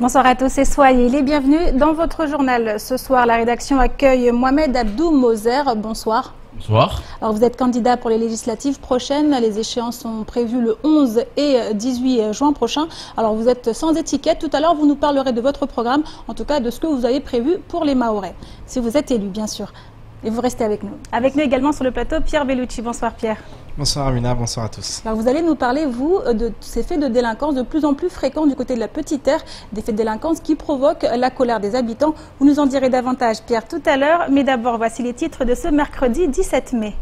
Bonsoir à tous et soyez les bienvenus dans votre journal. Ce soir, la rédaction accueille Mohamed Abdou Moser. Bonsoir. Bonsoir. Alors vous êtes candidat pour les législatives prochaines. Les échéances sont prévues le 11 et 18 juin prochain. Alors vous êtes sans étiquette. Tout à l'heure, vous nous parlerez de votre programme, en tout cas de ce que vous avez prévu pour les Mahorais. Si vous êtes élu, bien sûr. Et vous restez avec nous. Avec nous également sur le plateau, Pierre Bellucci. Bonsoir Pierre. Bonsoir Amina, bonsoir à tous. Alors vous allez nous parler, vous, de ces faits de délinquance de plus en plus fréquents du côté de la Petite Terre, des faits de délinquance qui provoquent la colère des habitants. Vous nous en direz davantage, Pierre, tout à l'heure. Mais d'abord, voici les titres de ce mercredi 17 mai.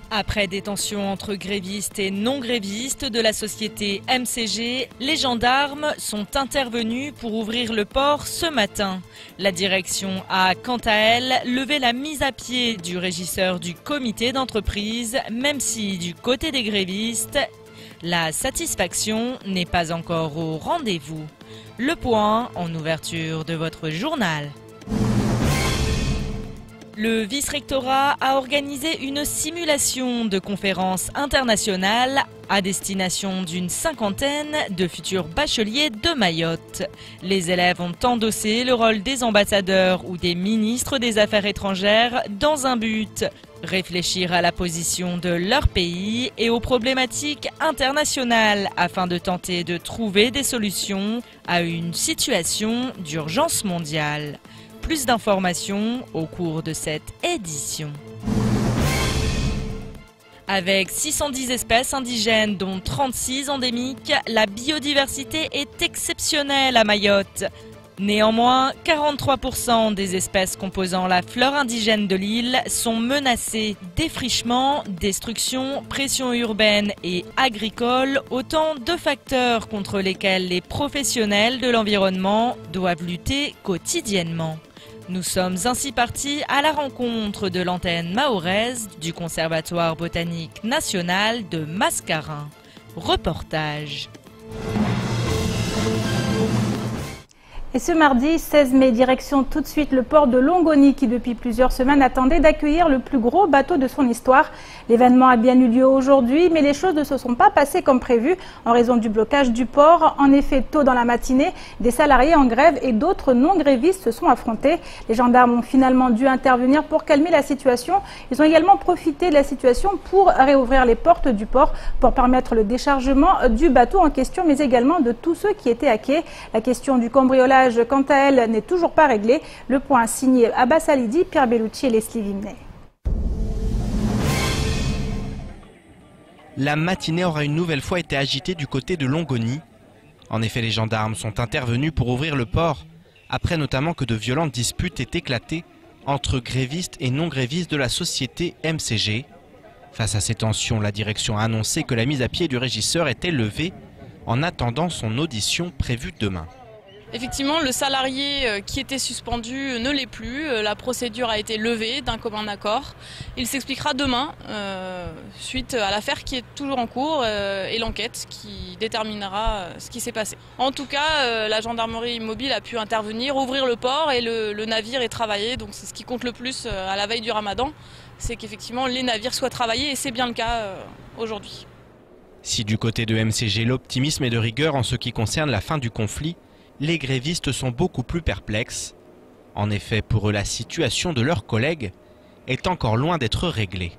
Après des tensions entre grévistes et non-grévistes de la société MCG, les gendarmes sont intervenus pour ouvrir le port ce matin. La direction a, quant à elle, levé la mise à pied du régisseur du comité d'entreprise, même si du côté des grévistes, la satisfaction n'est pas encore au rendez-vous. Le point en ouverture de votre journal. Le vice-rectorat a organisé une simulation de conférence internationale à destination d'une cinquantaine de futurs bacheliers de Mayotte. Les élèves ont endossé le rôle des ambassadeurs ou des ministres des Affaires étrangères dans un but: réfléchir à la position de leur pays et aux problématiques internationales afin de tenter de trouver des solutions à une situation d'urgence mondiale. Plus d'informations au cours de cette édition. Avec 610 espèces indigènes, dont 36 endémiques, la biodiversité est exceptionnelle à Mayotte. Néanmoins, 43% des espèces composant la flore indigène de l'île sont menacées. Défrichement, destruction, pression urbaine et agricole, autant de facteurs contre lesquels les professionnels de l'environnement doivent lutter quotidiennement. Nous sommes ainsi partis à la rencontre de l'antenne mahoraise du Conservatoire botanique national de Mascarin. Reportage. Et ce mardi 16 mai, direction tout de suite le port de Longoni qui depuis plusieurs semaines attendait d'accueillir le plus gros bateau de son histoire. L'événement a bien eu lieu aujourd'hui, mais les choses ne se sont pas passées comme prévu en raison du blocage du port. En effet, tôt dans la matinée, des salariés en grève et d'autres non-grévistes se sont affrontés. Les gendarmes ont finalement dû intervenir pour calmer la situation. Ils ont également profité de la situation pour réouvrir les portes du port pour permettre le déchargement du bateau en question, mais également de tous ceux qui étaient à quai. La question du cambriolage, quant à elle, n'est toujours pas réglée. Le point signé Abbas Alidi, Pierre Bellucci et Leslie Vimnet. La matinée aura une nouvelle fois été agitée du côté de Longoni. En effet, les gendarmes sont intervenus pour ouvrir le port, après notamment que de violentes disputes aient éclaté entre grévistes et non-grévistes de la société MCG. Face à ces tensions, la direction a annoncé que la mise à pied du régisseur était levée en attendant son audition prévue demain. Effectivement, le salarié qui était suspendu ne l'est plus. La procédure a été levée d'un commun accord. Il s'expliquera demain, suite à l'affaire qui est toujours en cours et l'enquête qui déterminera ce qui s'est passé. En tout cas, la gendarmerie mobile a pu intervenir, ouvrir le port et le navire est travaillé. Donc c'est ce qui compte le plus à la veille du Ramadan, c'est qu'effectivement les navires soient travaillés et c'est bien le cas aujourd'hui. Si du côté de MCG, l'optimisme est de rigueur en ce qui concerne la fin du conflit, les grévistes sont beaucoup plus perplexes. En effet, pour eux, la situation de leurs collègues est encore loin d'être réglée.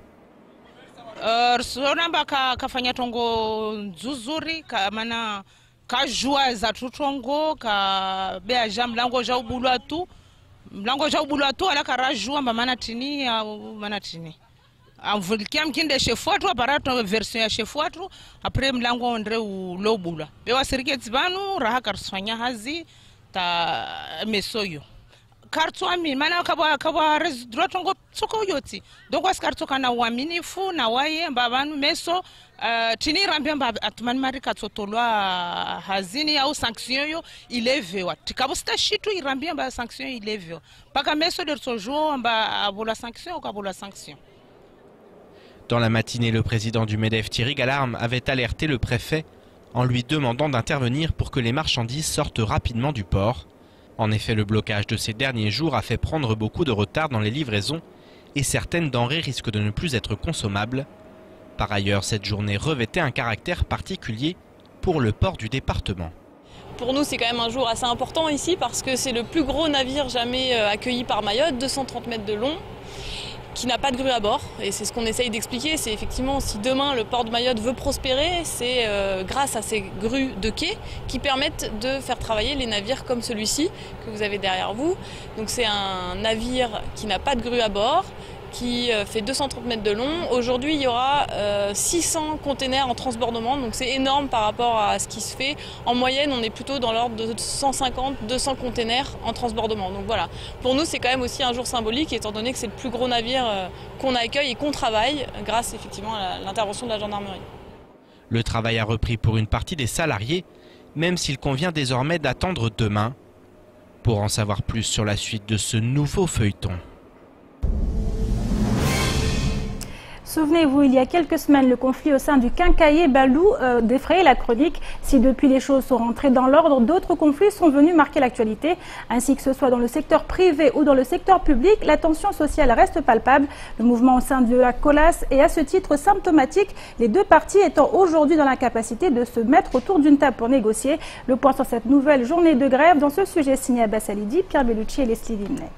amvulikia mkinde shefuatu aparato version ya shefuatu apre mlango ondre ulobula bewa sirike tsibanu raha karsfanya hazi ta mesoyo kartswami mana kabwa rezdrotongo tsoko yoti donc askartoka na uaminifu na waye mbabanu meso tini rambia mbaba atmani mari katsotolwa hazini au sanction yo ilevewa tikabusta shitu irambia mba sanction ilevewa paka meso de sojo mba abola sanction ou kabola sanction. Dans la matinée, le président du MEDEF, Thierry Galarme, avait alerté le préfet en lui demandant d'intervenir pour que les marchandises sortent rapidement du port. En effet, le blocage de ces derniers jours a fait prendre beaucoup de retard dans les livraisons et certaines denrées risquent de ne plus être consommables. Par ailleurs, cette journée revêtait un caractère particulier pour le port du département. Pour nous, c'est quand même un jour assez important ici parce que c'est le plus gros navire jamais accueilli par Mayotte, 230 mètres de long, qui n'a pas de grue à bord. Et c'est ce qu'on essaye d'expliquer, c'est effectivement si demain le port de Mayotte veut prospérer, c'est grâce à ces grues de quai qui permettent de faire travailler les navires comme celui-ci que vous avez derrière vous. Donc c'est un navire qui n'a pas de grue à bord, qui fait 230 mètres de long. Aujourd'hui, il y aura 600 containers en transbordement, donc c'est énorme par rapport à ce qui se fait. En moyenne, on est plutôt dans l'ordre de 150-200 containers en transbordement. Donc voilà, pour nous, c'est quand même aussi un jour symbolique, étant donné que c'est le plus gros navire qu'on accueille et qu'on travaille, grâce effectivement à l'intervention de la gendarmerie. Le travail a repris pour une partie des salariés, même s'il convient désormais d'attendre demain pour en savoir plus sur la suite de ce nouveau feuilleton. Souvenez-vous, il y a quelques semaines, le conflit au sein du quincailler Balou défrayait la chronique. Si depuis les choses sont rentrées dans l'ordre, d'autres conflits sont venus marquer l'actualité. Ainsi que ce soit dans le secteur privé ou dans le secteur public, la tension sociale reste palpable. Le mouvement au sein de la COLAS est à ce titre symptomatique, les deux parties étant aujourd'hui dans l'incapacité de se mettre autour d'une table pour négocier. Le point sur cette nouvelle journée de grève dans ce sujet signé Abbas Alidi, Pierre Bellucci et Leslie Vimnet.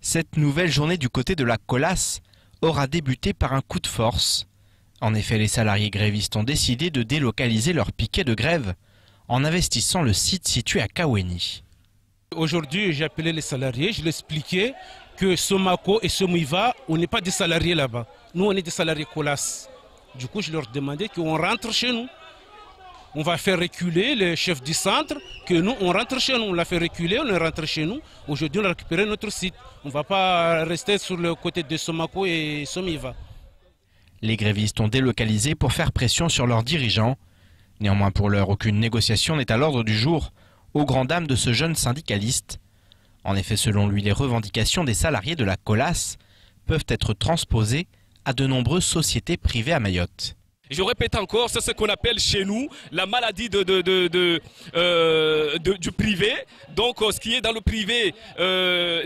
Cette nouvelle journée du côté de la COLAS aura débuté par un coup de force. En effet, les salariés grévistes ont décidé de délocaliser leur piquet de grève en investissant le site situé à Kaweni. Aujourd'hui, j'ai appelé les salariés, je leur expliquais que Somako et Somiva, on n'est pas des salariés là-bas. Nous, on est des salariés COLAS. Du coup, je leur demandais qu'on rentre chez nous. On va faire reculer le chef du centre, que nous, on rentre chez nous. On l'a fait reculer, on est rentré chez nous. Aujourd'hui, on a récupéré notre site. On ne va pas rester sur le côté de Somako et Somiva. Les grévistes ont délocalisé pour faire pression sur leurs dirigeants. Néanmoins, pour l'heure, aucune négociation n'est à l'ordre du jour, aux grandes dames de ce jeune syndicaliste. En effet, selon lui, les revendications des salariés de la COLAS peuvent être transposées à de nombreuses sociétés privées à Mayotte. Je répète encore, c'est ce qu'on appelle chez nous la maladie du privé. Donc ce qui est dans le privé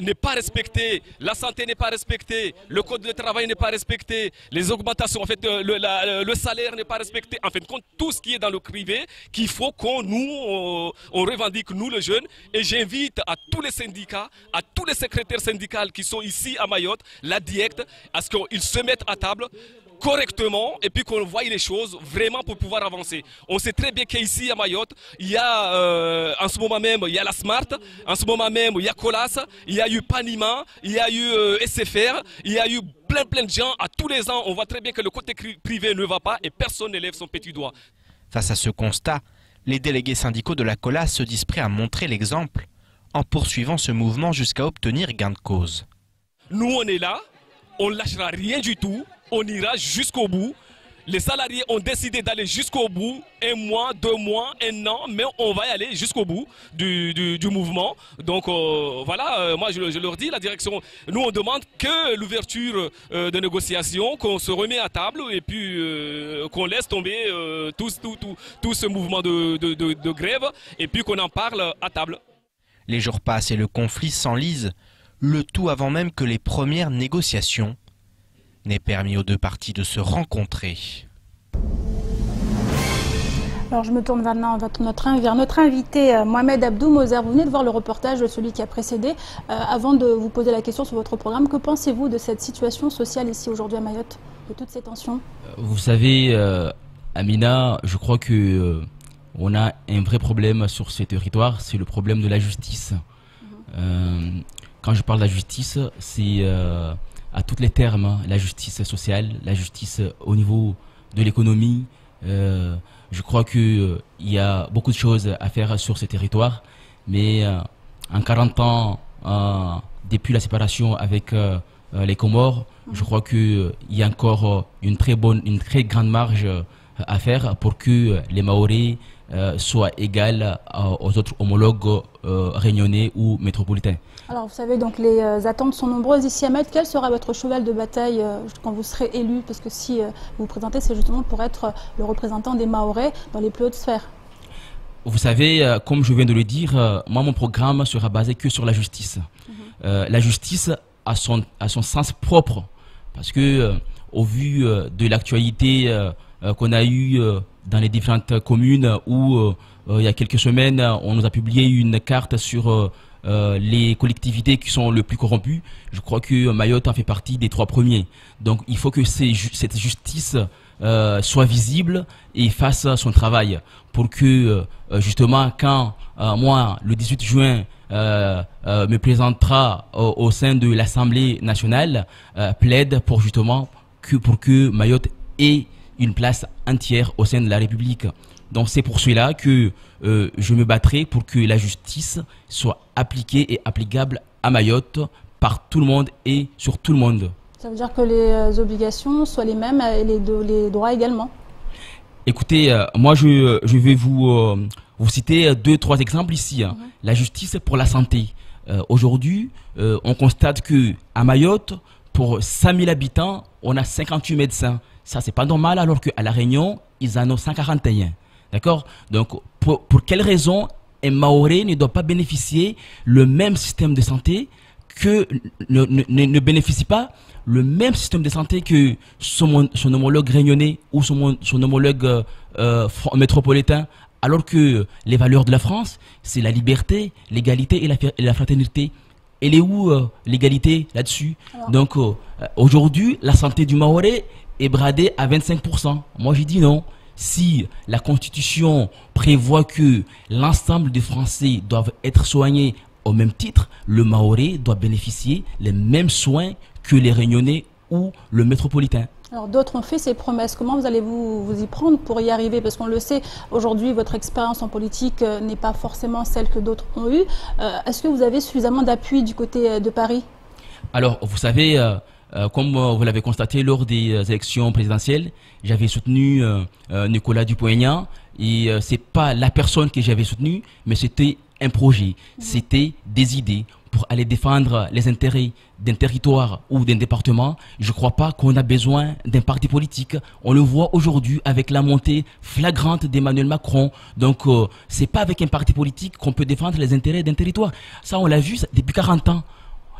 n'est pas respecté, la santé n'est pas respectée, le code de travail n'est pas respecté, les augmentations, en fait, le salaire n'est pas respecté. En fait, tout ce qui est dans le privé, qu'il faut qu'on on revendique, nous les jeunes. Et j'invite à tous les syndicats, à tous les secrétaires syndicaux qui sont ici à Mayotte, la DIECT, à ce qu'ils se mettent à table correctement et puis qu'on voie les choses vraiment pour pouvoir avancer. On sait très bien qu'ici à Mayotte, il y a en ce moment même, il y a la Smart, en ce moment même, il y a Colas, il y a eu Panima, il y a eu SFR, il y a eu plein de gens. À tous les ans, on voit très bien que le côté privé ne va pas et personne ne lève son petit doigt. Face à ce constat, les délégués syndicaux de la COLAS se disent prêts à montrer l'exemple en poursuivant ce mouvement jusqu'à obtenir gain de cause. Nous, on est là, on ne lâchera rien du tout. On ira jusqu'au bout. Les salariés ont décidé d'aller jusqu'au bout, 1 mois, 2 mois, 1 an, mais on va y aller jusqu'au bout du mouvement. Donc voilà, moi je leur dis, la direction, nous on demande que l'ouverture de négociations, qu'on se remet à table et puis qu'on laisse tomber tout ce mouvement de grève et puis qu'on en parle à table. Les jours passent et le conflit s'enlise, le tout avant même que les premières négociations n'ait permis aux deux parties de se rencontrer. Alors je me tourne maintenant vers notre invité Mohamed Abdou Moser. Vous venez de voir le reportage de celui qui a précédé. Avant de vous poser la question sur votre programme, que pensez-vous de cette situation sociale ici aujourd'hui à Mayotte, de toutes ces tensions? Vous savez, Amina, je crois que on a un vrai problème sur ce territoire, c'est le problème de la justice. Quand je parle de la justice, c'est à tous les termes, la justice sociale, la justice au niveau de l'économie. Je crois qu'il y a beaucoup de choses à faire sur ce territoire, mais en 40 ans, depuis la séparation avec les Comores, je crois qu'il y a encore une très grande marge à faire pour que les Mahorais soient égales aux autres homologues réunionnais ou métropolitains. Alors vous savez, donc les attentes sont nombreuses ici à Mayotte. Quel sera votre cheval de bataille quand vous serez élu? Parce que si vous vous présentez, c'est justement pour être le représentant des Mahorais dans les plus hautes sphères. Vous savez, comme je viens de le dire, moi mon programme sera basé que sur la justice. La justice a son sens propre. Parce que au vu de l'actualité qu'on a eue dans les différentes communes où il y a quelques semaines, on nous a publié une carte sur les collectivités qui sont le plus corrompues. Je crois que Mayotte en fait partie des 3 premiers. Donc il faut que cette justice soit visible et fasse son travail pour que justement quand moi le 18 juin me présentera au sein de l'Assemblée nationale, plaide pour justement pour que Mayotte ait une place entière au sein de la République. Donc c'est pour cela que je me battrai pour que la justice soit appliquée et applicable à Mayotte par tout le monde et sur tout le monde. Ça veut dire que les obligations soient les mêmes et les droits également? Écoutez, moi je vais vous citer 2-3 exemples ici. La justice pour la santé. Aujourd'hui, on constate que à Mayotte, pour 100 000 habitants, on a 58 médecins. Ça, c'est pas normal, alors qu'à La Réunion, ils en ont 141. D'accord? Donc, pour quelle raison un Maoré ne doit pas bénéficier le même système de santé ne bénéficie pas le même système de santé que son homologue réunionnais ou son homologue métropolitain, alors que les valeurs de la France, c'est la liberté, l'égalité et la fraternité. Elle est où l'égalité là-dessus? Donc aujourd'hui, la santé du Maoré est bradée à 25%. Moi, j'ai dit non. Si la Constitution prévoit que l'ensemble des Français doivent être soignés au même titre, le Maoré doit bénéficier les mêmes soins que les Réunionnais ou le métropolitain. Alors d'autres ont fait ces promesses. Comment vous allez vous y prendre pour y arriver? Parce qu'on le sait, aujourd'hui, votre expérience en politique n'est pas forcément celle que d'autres ont eue. Est-ce que vous avez suffisamment d'appui du côté de Paris? Alors, vous savez, comme vous l'avez constaté lors des élections présidentielles, j'avais soutenu Nicolas Dupont-Aignan, et c'est pas la personne que j'avais soutenue, mais c'était un projet, c'était des idées pour aller défendre les intérêts d'un territoire ou d'un département. Je ne crois pas qu'on a besoin d'un parti politique. On le voit aujourd'hui avec la montée flagrante d'Emmanuel Macron. Donc, c'est pas avec un parti politique qu'on peut défendre les intérêts d'un territoire. Ça, on l'a vu depuis 40 ans.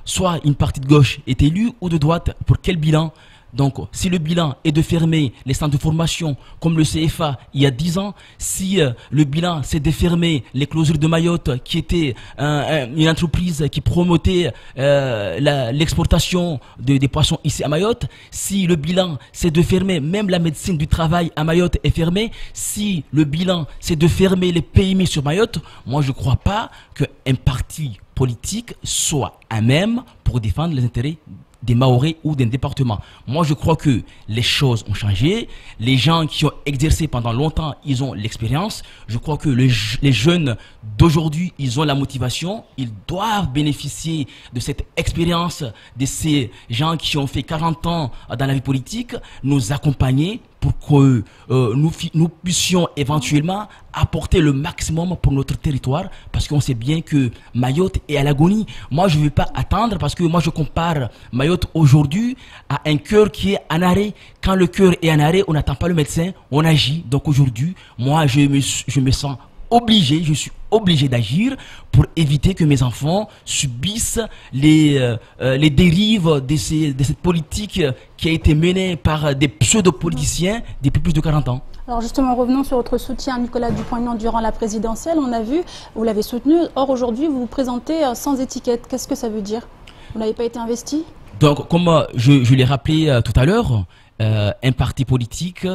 Soit une partie de gauche est élue ou de droite. Pour quel bilan? Donc, si le bilan est de fermer les centres de formation comme le CFA il y a 10 ans, si le bilan c'est de fermer les clôtures de Mayotte qui était une entreprise qui promotait l'exportation des poissons ici à Mayotte, si le bilan c'est de fermer même la médecine du travail à Mayotte est fermée, si le bilan c'est de fermer les PMI sur Mayotte, moi je ne crois pas qu'un parti politique soit à même pour défendre les intérêts des Maorés ou d'un département. Moi, je crois que les choses ont changé. Les gens qui ont exercé pendant longtemps, ils ont l'expérience. Je crois que les jeunes d'aujourd'hui, ils ont la motivation. Ils doivent bénéficier de cette expérience de ces gens qui ont fait 40 ans dans la vie politique, nous accompagner pour que nous puissions éventuellement apporter le maximum pour notre territoire, parce qu'on sait bien que Mayotte est à l'agonie. Moi, je ne vais pas attendre, parce que moi, je compare Mayotte aujourd'hui à un cœur qui est en arrêt. Quand le cœur est en arrêt, on n'attend pas le médecin, on agit. Donc aujourd'hui, moi, je me sens obligé, je suis obligé d'agir pour éviter que mes enfants subissent les dérives de cette politique qui a été menée par des pseudo-politiciens depuis plus de 40 ans. Alors justement, revenons sur votre soutien à Nicolas Dupont-Aignan durant la présidentielle. On a vu, vous l'avez soutenu. Or, aujourd'hui, vous vous présentez sans étiquette. Qu'est-ce que ça veut dire? Vous n'avez pas été investi? Donc, comme je l'ai rappelé tout à l'heure, un parti politique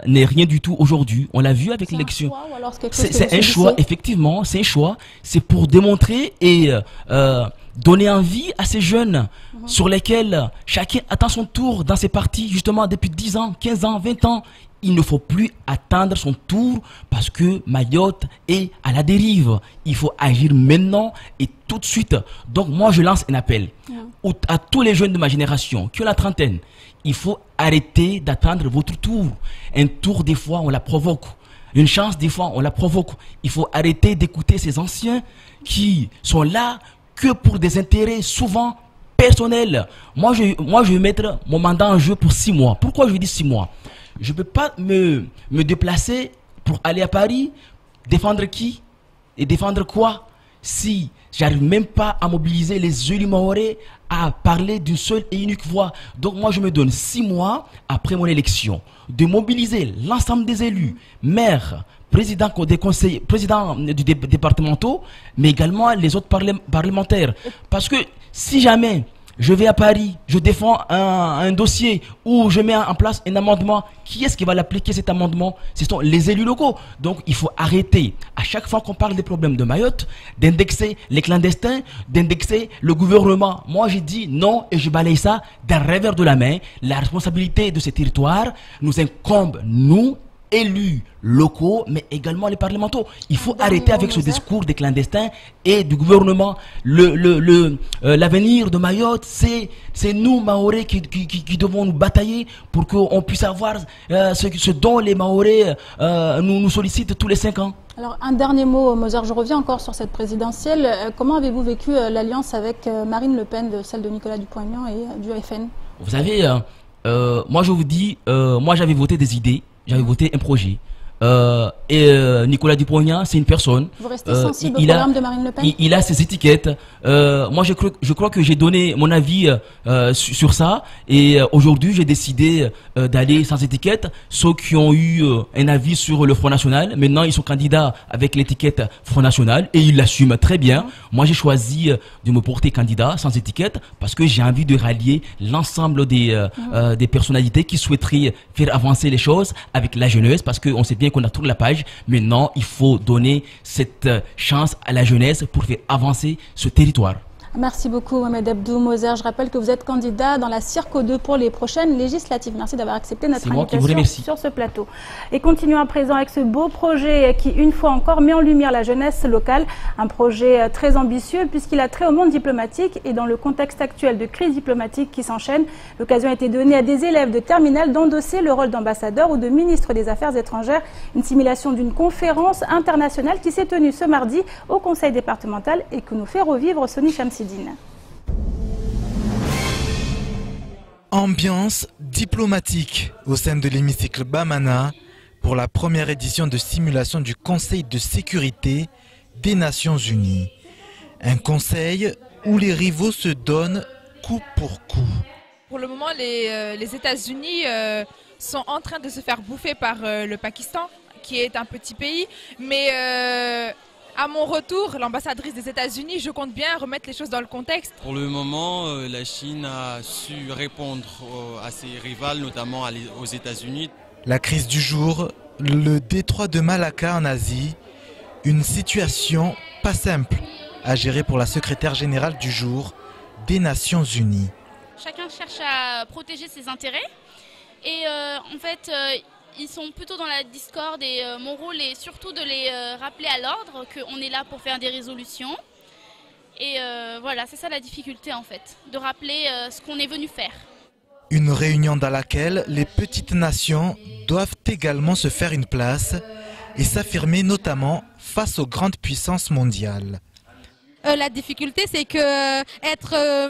n'est rien du tout aujourd'hui. On l'a vu avec l'élection. C'est un choix, effectivement, c'est un choix. C'est pour démontrer et donner envie à ces jeunes sur lesquels chacun attend son tour dans ces partis, justement, depuis 10 ans, 15 ans, 20 ans. Il ne faut plus attendre son tour parce que Mayotte est à la dérive. Il faut agir maintenant et tout de suite. Donc moi, je lance un appel à tous les jeunes de ma génération qui ont la trentaine. Il faut arrêter d'attendre votre tour. Un tour, des fois, on la provoque. Une chance, des fois, on la provoque. Il faut arrêter d'écouter ces anciens qui sont là que pour des intérêts souvent personnels. Moi, je vais mettre mon mandat en jeu pour 6 mois. Pourquoi je dis 6 mois? Je ne peux pas me déplacer pour aller à Paris, défendre qui et défendre quoi? Si j'arrive même pas à mobiliser les élus mahorais à parler d'une seule et unique voix. Donc moi je me donne 6 mois après mon élection de mobiliser l'ensemble des élus, maires, présidents des conseils, présidents départementaux, mais également les autres parlementaires. Parce que si jamais je vais à Paris, je défends un dossier où je mets en place un amendement, qui est-ce qui va l'appliquer cet amendement? Ce sont les élus locaux. Donc il faut arrêter, à chaque fois qu'on parle des problèmes de Mayotte, d'indexer les clandestins, d'indexer le gouvernement. Moi j'ai dit non et je balaye ça d'un revers de la main. La responsabilité de ces territoires nous incombe, nous, élus locaux, mais également les parlementaires. Il faut arrêter avec ce discours des clandestins et du gouvernement. L'avenir de Mayotte, c'est nous, Mahorais, qui devons nous batailler pour qu'on puisse avoir ce dont les Mahorais nous sollicitent tous les 5 ans. Alors, un dernier mot, Moser, je reviens encore sur cette présidentielle. Comment avez-vous vécu l'alliance avec Marine Le Pen, celle de Nicolas Dupont-Aignan et du FN? Vous savez, moi je vous dis, moi j'avais voté des idées. J'avais voté un projet. Nicolas Dupont-Aignan, c'est une personne. Vous restez sensible au programme de Marine Le Pen? Il a ses étiquettes. Moi, je crois que j'ai donné mon avis sur ça. Et aujourd'hui, j'ai décidé d'aller sans étiquette. Ceux qui ont eu un avis sur le Front National, maintenant, ils sont candidats avec l'étiquette Front National et ils l'assument très bien. Moi, j'ai choisi de me porter candidat sans étiquette parce que j'ai envie de rallier l'ensemble des personnalités qui souhaiteraient faire avancer les choses avec la jeunesse, parce qu'on sait bien qu'on a tourné la page. Maintenant, il faut donner cette chance à la jeunesse pour faire avancer ce territoire. Merci beaucoup, Mohamed Abdou. Moser, je rappelle que vous êtes candidat dans la Circo 2 pour les prochaines législatives. Merci d'avoir accepté notre invitation sur ce plateau. Et continuons à présent avec ce beau projet qui, une fois encore, met en lumière la jeunesse locale. Un projet très ambitieux puisqu'il a trait au monde diplomatique et dans le contexte actuel de crise diplomatique qui s'enchaîne, l'occasion a été donnée à des élèves de terminale d'endosser le rôle d'ambassadeur ou de ministre des Affaires étrangères. Une simulation d'une conférence internationale qui s'est tenue ce mardi au Conseil départemental et que nous fait revivre Sony Chamsidine. Ambiance diplomatique au sein de l'hémicycle Bamana pour la première édition de simulation du Conseil de sécurité des Nations Unies. Un conseil où les rivaux se donnent coup pour coup. Pour le moment, les États-Unis sont en train de se faire bouffer par le Pakistan, qui est un petit pays, mais à mon retour, l'ambassadrice des États-Unis, je compte bien remettre les choses dans le contexte. Pour le moment, la Chine a su répondre à ses rivales, notamment aux États-Unis. La crise du jour, le détroit de Malacca en Asie, une situation pas simple à gérer pour la secrétaire générale du jour des Nations Unies. Chacun cherche à protéger ses intérêts et en fait ils sont plutôt dans la discorde et mon rôle est surtout de les rappeler à l'ordre qu'on est là pour faire des résolutions. Et voilà, c'est ça la difficulté en fait, de rappeler ce qu'on est venu faire. Une réunion dans laquelle les petites nations doivent également se faire une place et s'affirmer notamment face aux grandes puissances mondiales. La difficulté, c'est que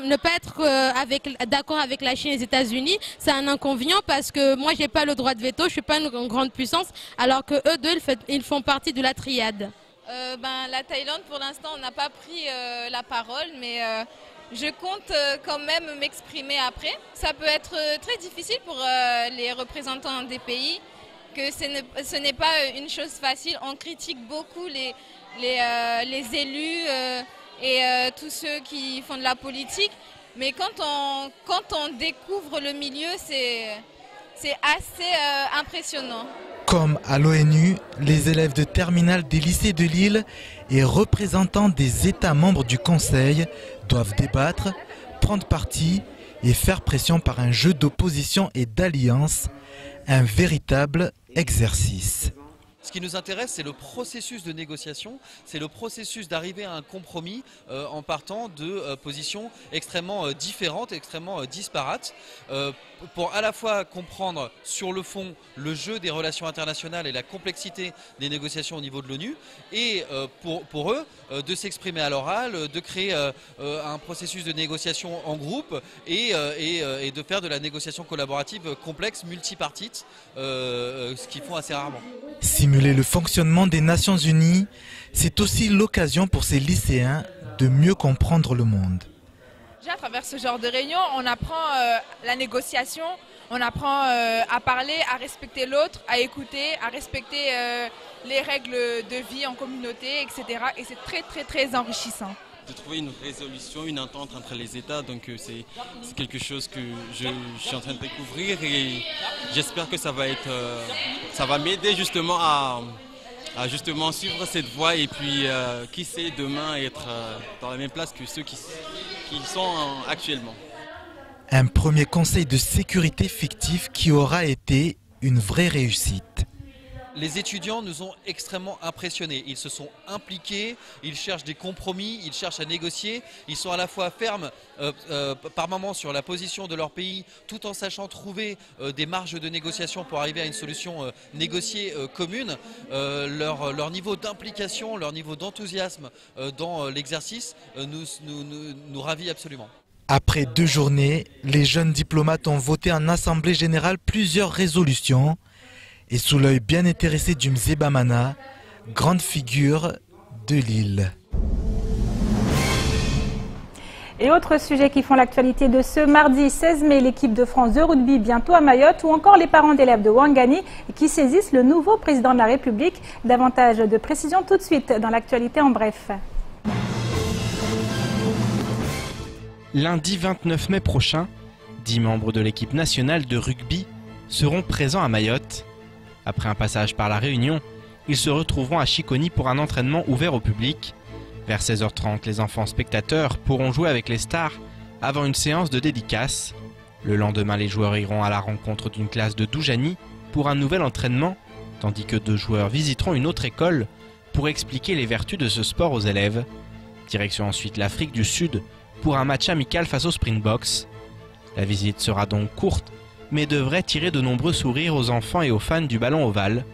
ne pas être d'accord avec la Chine et les États-Unis, c'est un inconvénient parce que moi, j'ai pas le droit de veto, je suis pas une grande puissance, alors que eux deux, ils font partie de la triade. La Thaïlande, pour l'instant, on n'a pas pris la parole, mais je compte quand même m'exprimer après. Ça peut être très difficile pour les représentants des pays, que ce n'est pas une chose facile. On critique beaucoup les élus et tous ceux qui font de la politique, mais quand on découvre le milieu, c'est assez impressionnant. Comme à l'ONU, les élèves de terminale des lycées de Lille et représentants des États membres du Conseil doivent débattre, prendre parti et faire pression par un jeu d'opposition et d'alliance, un véritable exercice. Ce qui nous intéresse, c'est le processus de négociation, c'est le processus d'arriver à un compromis en partant de positions extrêmement différentes, extrêmement disparates, pour à la fois comprendre sur le fond le jeu des relations internationales et la complexité des négociations au niveau de l'ONU, et pour eux de s'exprimer à l'oral, de créer un processus de négociation en groupe et de faire de la négociation collaborative complexe, multipartite, ce qu'ils font assez rarement. Simuler le fonctionnement des Nations Unies, c'est aussi l'occasion pour ces lycéens de mieux comprendre le monde. Déjà, à travers ce genre de réunion, on apprend la négociation, on apprend à parler, à respecter l'autre, à écouter, à respecter les règles de vie en communauté, etc. Et c'est très, très, très enrichissant. De trouver une résolution, une entente entre les États, donc c'est quelque chose que je suis en train de découvrir et j'espère que ça va m'aider justement à justement suivre cette voie et puis qui sait demain être dans la même place que ceux qui sont actuellement. Un premier conseil de sécurité fictif qui aura été une vraie réussite. Les étudiants nous ont extrêmement impressionnés. Ils se sont impliqués, ils cherchent des compromis, ils cherchent à négocier. Ils sont à la fois fermes par moments sur la position de leur pays, tout en sachant trouver des marges de négociation pour arriver à une solution négociée commune. Leur niveau d'implication, leur niveau d'enthousiasme dans l'exercice nous ravit absolument. Après 2 journées, les jeunes diplomates ont voté en Assemblée générale plusieurs résolutions. Et sous l'œil bien intéressé du Mzébamana, grande figure de l'île. Et autres sujets qui font l'actualité de ce mardi 16 mai, l'équipe de France de rugby bientôt à Mayotte ou encore les parents d'élèves de Ouangani qui saisissent le nouveau président de la République. Davantage de précisions tout de suite dans l'actualité en bref. Lundi 29 mai prochain, 10 membres de l'équipe nationale de rugby seront présents à Mayotte. Après un passage par la Réunion, ils se retrouveront à Chiconi pour un entraînement ouvert au public. Vers 16h30, les enfants spectateurs pourront jouer avec les stars avant une séance de dédicace. Le lendemain, les joueurs iront à la rencontre d'une classe de Doujani pour un nouvel entraînement, tandis que 2 joueurs visiteront une autre école pour expliquer les vertus de ce sport aux élèves. Direction ensuite l'Afrique du Sud pour un match amical face aux Springboks. La visite sera donc courte, mais devrait tirer de nombreux sourires aux enfants et aux fans du ballon ovale.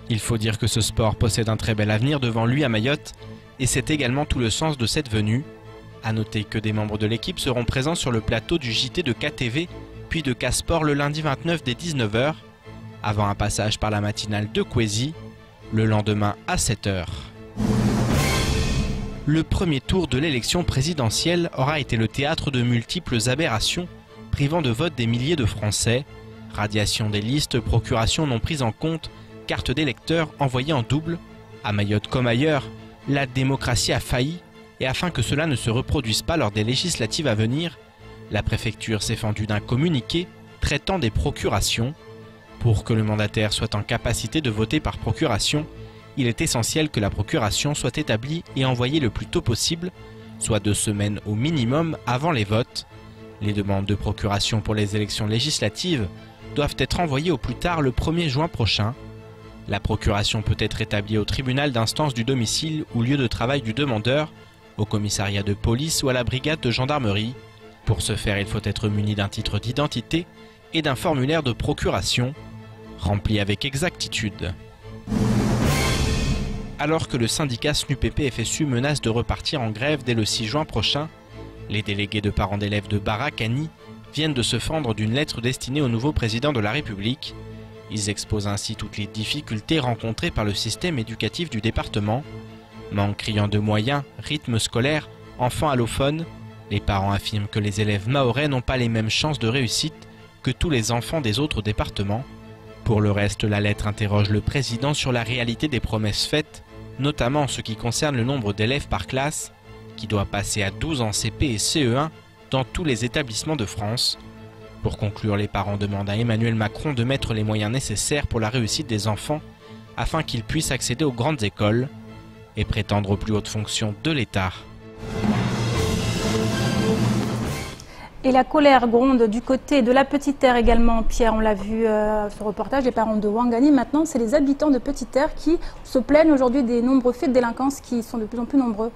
Il faut dire que ce sport possède un très bel avenir devant lui à Mayotte, et c'est également tout le sens de cette venue. A noter que des membres de l'équipe seront présents sur le plateau du JT de KTV, puis de K-Sport le lundi 29 dès 19h, avant un passage par la matinale de Kwesi, le lendemain à 7h. Le premier tour de l'élection présidentielle aura été le théâtre de multiples aberrations, privant de vote des milliers de Français. Radiation des listes, procuration non prise en compte, carte d'électeurs envoyée en double. À Mayotte comme ailleurs, la démocratie a failli, et afin que cela ne se reproduise pas lors des législatives à venir, la préfecture s'est fendue d'un communiqué traitant des procurations. Pour que le mandataire soit en capacité de voter par procuration, il est essentiel que la procuration soit établie et envoyée le plus tôt possible, soit 2 semaines au minimum avant les votes. Les demandes de procuration pour les élections législatives doivent être envoyées au plus tard le 1er juin prochain. La procuration peut être établie au tribunal d'instance du domicile ou lieu de travail du demandeur, au commissariat de police ou à la brigade de gendarmerie. Pour ce faire, il faut être muni d'un titre d'identité et d'un formulaire de procuration, rempli avec exactitude. Alors que le syndicat SNUPP-FSU menace de repartir en grève dès le 6 juin prochain, les délégués de parents d'élèves de Barakani viennent de se fendre d'une lettre destinée au nouveau président de la République. Ils exposent ainsi toutes les difficultés rencontrées par le système éducatif du département. Manque criant de moyens, rythme scolaire, enfants allophones, les parents affirment que les élèves mahorais n'ont pas les mêmes chances de réussite que tous les enfants des autres départements. Pour le reste, la lettre interroge le président sur la réalité des promesses faites, notamment en ce qui concerne le nombre d'élèves par classe, qui doit passer à 12 en CP et CE1 dans tous les établissements de France. Pour conclure, les parents demandent à Emmanuel Macron de mettre les moyens nécessaires pour la réussite des enfants afin qu'ils puissent accéder aux grandes écoles et prétendre aux plus hautes fonctions de l'État. Et la colère gronde du côté de la Petite Terre également. Pierre, on l'a vu ce reportage, les parents de Ouangani. Maintenant, c'est les habitants de Petite Terre qui se plaignent aujourd'hui des nombreux faits de délinquance qui sont de plus en plus nombreux.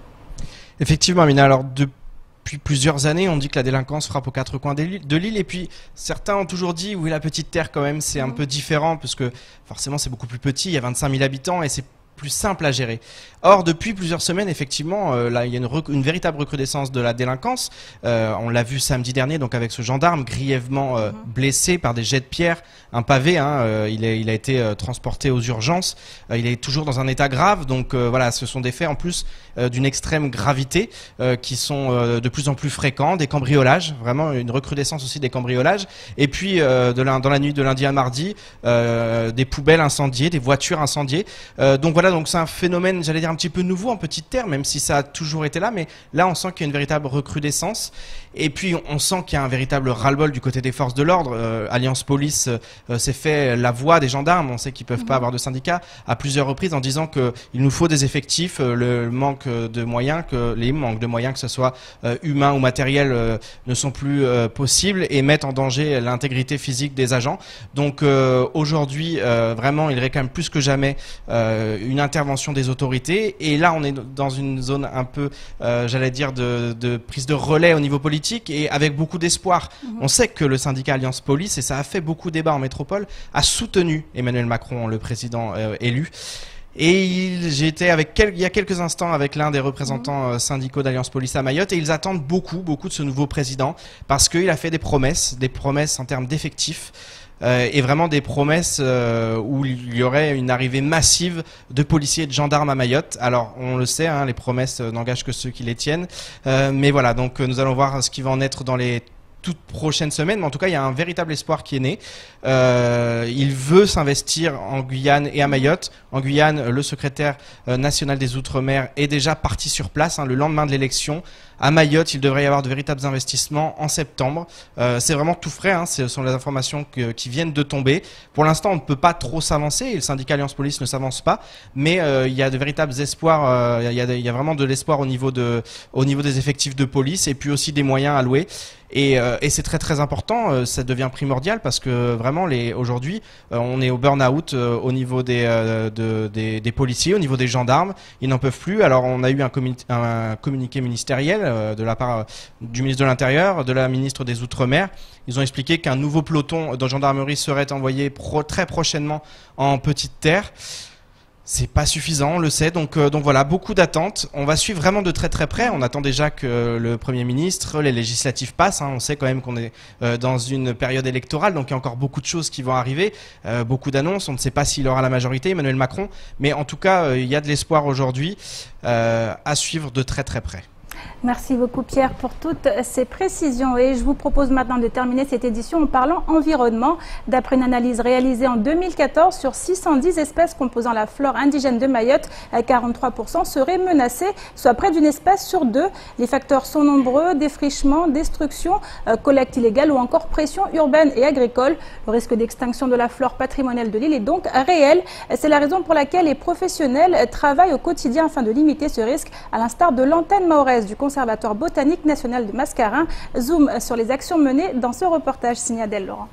Effectivement, Amina. Alors, depuis plusieurs années, on dit que la délinquance frappe aux 4 coins de l'île. Et puis, certains ont toujours dit, oui, la Petite Terre, quand même, c'est un peu différent, parce que forcément, c'est beaucoup plus petit. Il y a 25 000 habitants et c'est plus simple à gérer. Or, depuis plusieurs semaines, effectivement, là, il y a une véritable recrudescence de la délinquance. On l'a vu samedi dernier, donc avec ce gendarme grièvement blessé par des jets de pierre, un pavé. Il a été transporté aux urgences. Il est toujours dans un état grave. Donc voilà, ce sont des faits en plus d'une extrême gravité qui sont de plus en plus fréquents, des cambriolages, vraiment une recrudescence aussi des cambriolages. Et puis dans la nuit de lundi à mardi, des poubelles incendiées, des voitures incendiées. Donc voilà, donc c'est un phénomène, j'allais dire un petit peu nouveau en petites terres, même si ça a toujours été là, mais là on sent qu'il y a une véritable recrudescence. Et puis on sent qu'il y a un véritable ras-le-bol du côté des forces de l'ordre. Alliance Police s'est fait la voix des gendarmes. On sait qu'ils peuvent pas avoir de syndicat à plusieurs reprises en disant que il nous faut des effectifs, le manque de moyens, les manques de moyens, que ce soit humains ou matériels, ne sont plus possibles et mettent en danger l'intégrité physique des agents. Donc aujourd'hui, vraiment, il réclame plus que jamais une intervention des autorités. Et là, on est dans une zone un peu, j'allais dire, de prise de relais au niveau politique et avec beaucoup d'espoir. On sait que le syndicat Alliance Police, et ça a fait beaucoup débat en métropole, a soutenu Emmanuel Macron, le président élu. Et j'ai été il y a quelques instants avec l'un des représentants syndicaux d'Alliance Police à Mayotte, et ils attendent beaucoup de ce nouveau président parce qu'il a fait des promesses en termes d'effectifs. Et vraiment des promesses où il y aurait une arrivée massive de policiers et de gendarmes à Mayotte. Alors on le sait, les promesses n'engagent que ceux qui les tiennent. Mais voilà, donc nous allons voir ce qui va en être dans les toutes prochaines semaines, mais en tout cas il y a un véritable espoir qui est né. Il veut s'investir en Guyane et à Mayotte. En Guyane, le secrétaire national des Outre-mer est déjà parti sur place le lendemain de l'élection. À Mayotte, il devrait y avoir de véritables investissements en septembre. C'est vraiment tout frais, ce sont les informations qui viennent de tomber. Pour l'instant, on ne peut pas trop s'avancer et le syndicat Alliance Police ne s'avance pas, mais il y a de véritables espoirs, il y a vraiment de l'espoir au niveau des effectifs de police et puis aussi des moyens alloués. Et c'est très très important, ça devient primordial parce que vraiment aujourd'hui on est au burn-out au niveau des policiers, au niveau des gendarmes, ils n'en peuvent plus. Alors on a eu un communiqué ministériel de la part du ministre de l'Intérieur, de la ministre des Outre-mer. Ils ont expliqué qu'un nouveau peloton de gendarmerie serait envoyé très prochainement en Petite Terre. C'est pas suffisant, on le sait, donc voilà, beaucoup d'attentes. On va suivre vraiment de très très près. On attend déjà que le Premier ministre, les législatives passent. On sait quand même qu'on est dans une période électorale, donc il y a encore beaucoup de choses qui vont arriver, beaucoup d'annonces. On ne sait pas s'il aura la majorité, Emmanuel Macron, mais en tout cas, il y a de l'espoir aujourd'hui à suivre de très très près. Merci beaucoup Pierre pour toutes ces précisions et je vous propose maintenant de terminer cette édition en parlant environnement. D'après une analyse réalisée en 2014 sur 610 espèces composant la flore indigène de Mayotte, 43% seraient menacées, soit près d'une espèce sur deux. Les facteurs sont nombreux, défrichement, destruction, collecte illégale ou encore pression urbaine et agricole. Le risque d'extinction de la flore patrimoniale de l'île est donc réel. C'est la raison pour laquelle les professionnels travaillent au quotidien afin de limiter ce risque, à l'instar de l'antenne mahoraise du Conservatoire botanique national de Mascarin. Zoom sur les actions menées dans ce reportage signé Adèle Laurent.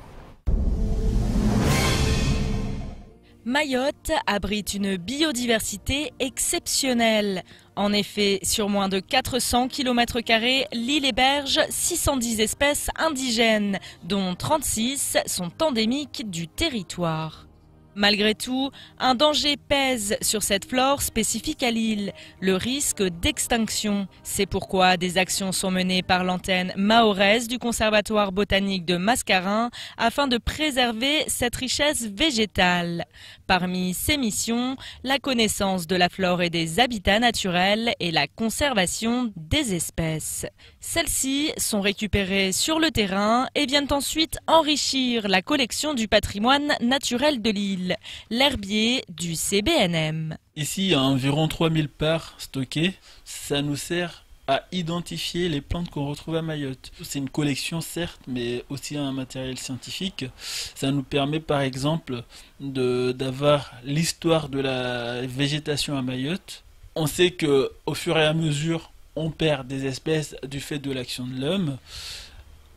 Mayotte abrite une biodiversité exceptionnelle. En effet, sur moins de 400 km², l'île héberge 610 espèces indigènes, dont 36 sont endémiques du territoire. Malgré tout, un danger pèse sur cette flore spécifique à l'île, le risque d'extinction. C'est pourquoi des actions sont menées par l'antenne mahoraise du Conservatoire botanique de Mascarin afin de préserver cette richesse végétale. Parmi ces missions, la connaissance de la flore et des habitats naturels et la conservation des espèces. Celles-ci sont récupérées sur le terrain et viennent ensuite enrichir la collection du patrimoine naturel de l'île, l'herbier du CBNM. Ici, il y a environ 3000 parts stockées. Ça nous sert à identifier les plantes qu'on retrouve à Mayotte. C'est une collection certes, mais aussi un matériel scientifique. Ça nous permet par exemple d'avoir l'histoire de la végétation à Mayotte. On sait qu'au fur et à mesure, on perd des espèces du fait de l'action de l'homme.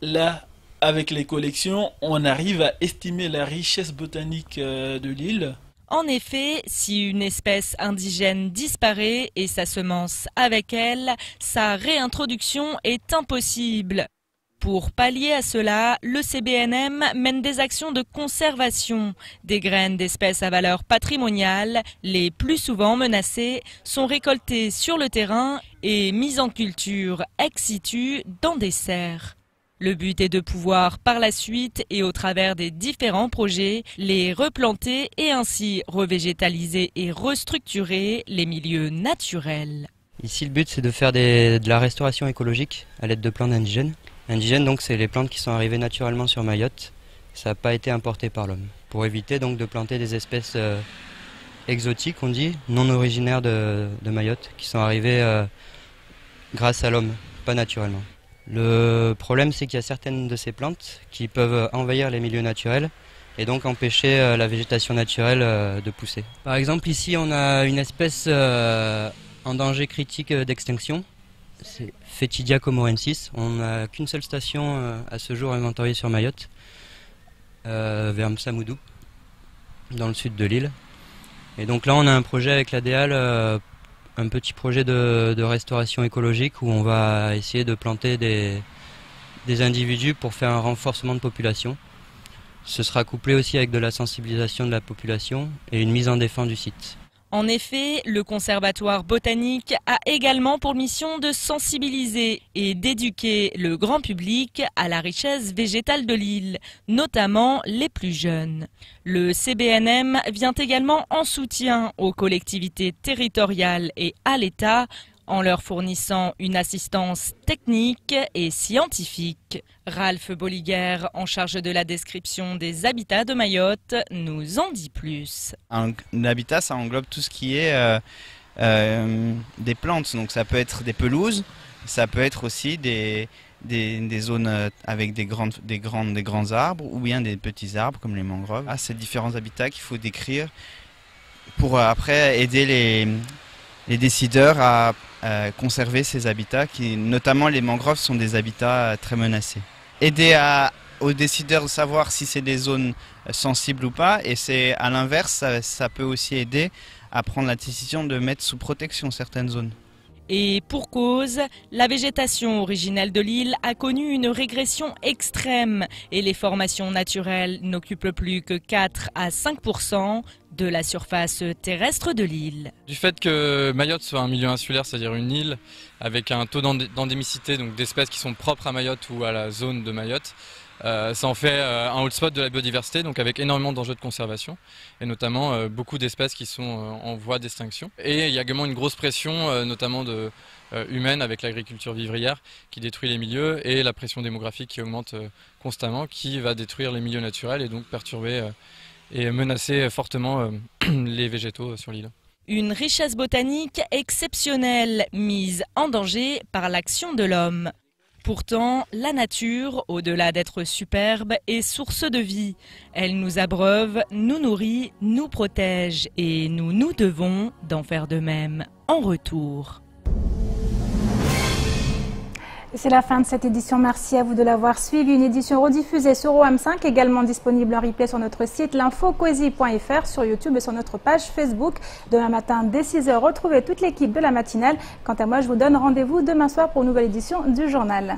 Là, avec les collections, on arrive à estimer la richesse botanique de l'île. En effet, si une espèce indigène disparaît et sa semence avec elle, sa réintroduction est impossible. Pour pallier à cela, le CBNM mène des actions de conservation. Des graines d'espèces à valeur patrimoniale, les plus souvent menacées, sont récoltées sur le terrain et mises en culture ex situ dans des serres. Le but est de pouvoir par la suite et au travers des différents projets, les replanter et ainsi revégétaliser et restructurer les milieux naturels. Ici, le but, c'est de faire de la restauration écologique à l'aide de plantes indigènes. Indigènes, donc, c'est les plantes qui sont arrivées naturellement sur Mayotte. Ça n'a pas été importé par l'homme. Pour éviter donc de planter des espèces exotiques, on dit, non originaires de Mayotte, qui sont arrivées grâce à l'homme, pas naturellement. Le problème, c'est qu'il y a certaines de ces plantes qui peuvent envahir les milieux naturels et donc empêcher la végétation naturelle de pousser. Par exemple, ici, on a une espèce en danger critique d'extinction. C'est Phethidia comorensis. On n'a qu'une seule station à ce jour inventoriée sur Mayotte, vers Msamoudou, dans le sud de l'île. Et donc là, on a un projet avec la DEAL, un petit projet de restauration écologique où on va essayer de planter des individus pour faire un renforcement de population. Ce sera couplé aussi avec de la sensibilisation de la population et une mise en défense du site. En effet, le Conservatoire botanique a également pour mission de sensibiliser et d'éduquer le grand public à la richesse végétale de l'île, notamment les plus jeunes. Le CBNM vient également en soutien aux collectivités territoriales et à l'État en leur fournissant une assistance technique et scientifique. Ralph Bolliger, en charge de la description des habitats de Mayotte, nous en dit plus. Un habitat, ça englobe tout ce qui est des plantes, donc ça peut être des pelouses, ça peut être aussi des zones avec des grands arbres ou bien des petits arbres comme les mangroves. Ces différents habitats qu'il faut décrire pour après aider les décideurs à conserver ces habitats, notamment les mangroves sont des habitats très menacés. Aider aux décideurs de savoir si c'est des zones sensibles ou pas, et c'est à l'inverse, ça peut aussi aider à prendre la décision de mettre sous protection certaines zones. Et pour cause, la végétation originelle de l'île a connu une régression extrême et les formations naturelles n'occupent plus que 4 à 5% de la surface terrestre de l'île. Du fait que Mayotte soit un milieu insulaire, c'est-à-dire une île avec un taux d'endémicité, donc d'espèces qui sont propres à Mayotte ou à la zone de Mayotte, ça en fait un hotspot de la biodiversité, donc avec énormément d'enjeux de conservation et notamment beaucoup d'espèces qui sont en voie d'extinction. Et il y a également une grosse pression, notamment humaine avec l'agriculture vivrière qui détruit les milieux et la pression démographique qui augmente constamment, qui va détruire les milieux naturels et donc perturber et menacer fortement les végétaux sur l'île. Une richesse botanique exceptionnelle mise en danger par l'action de l'homme. Pourtant, la nature, au-delà d'être superbe, est source de vie. Elle nous abreuve, nous nourrit, nous protège et nous devons d'en faire de même en retour. C'est la fin de cette édition. Merci à vous de l'avoir suivi. Une édition rediffusée sur OM5, également disponible en replay sur notre site l'infocoesi.fr, sur YouTube et sur notre page Facebook. Demain matin, dès 6 h, retrouvez toute l'équipe de la matinale. Quant à moi, je vous donne rendez-vous demain soir pour une nouvelle édition du journal.